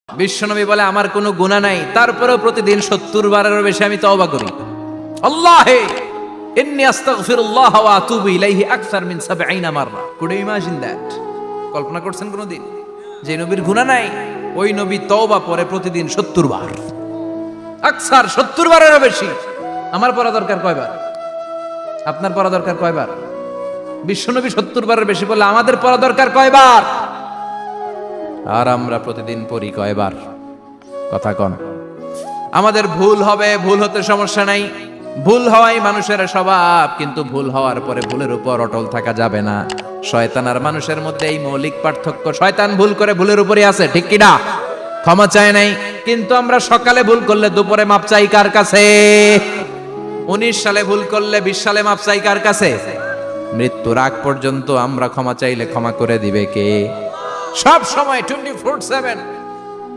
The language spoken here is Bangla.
বিশ্বনবী বলে আমার কোনো গুনাহ নাই, তারপরেও প্রতিদিন 70 বারেরও বেশি আমি তওবা করি। আল্লাহে ইন্নী আস্তাগফিরুল্লাহ ওয়া আতুবু ইলাইহি আকসার মিন 70 মাররা। Could you imagine that? কল্পনা করছেন কোনদিন যে নবীর গুনাহ নাই, ওই নবী তওবা পড়ে প্রতিদিন 70 বার, আকসার 70 বারেরও বেশি। আমার পড়া দরকার কয়বার? আপনার পড়া দরকার কয়বার? বিশ্বনবী 70 বারের বেশি বলে আমাদের পড়া দরকার কয়বার? আর আমরা প্রতিদিন পড়ি কয়বার? কথা কন। আমাদের ভুল হবে, ভুল হতে সমস্যা নাই, ভুল হওয়াই মানুষের স্বভাব, কিন্তু ভুল হওয়ার পরে ভুলের উপর অটল থাকা যাবে না। শয়তান আর মানুষের মধ্যে এই মৌলিক পার্থক্য। শয়তান ভুল করে ভুলের উপরই আছে, ঠিক কি না? ক্ষমা চায় নাই, কিন্তু আমরা সকালে ভুল করলে দুপুরে মাপ চাই কার কাছে? 19 সালে ভুল করলে 20 সালে মাপ চাই কার কাছে? মৃত্যুর আগ পর্যন্ত আমরা ক্ষমা চাইলে ক্ষমা করে দিবে কে? সব সময় 24/7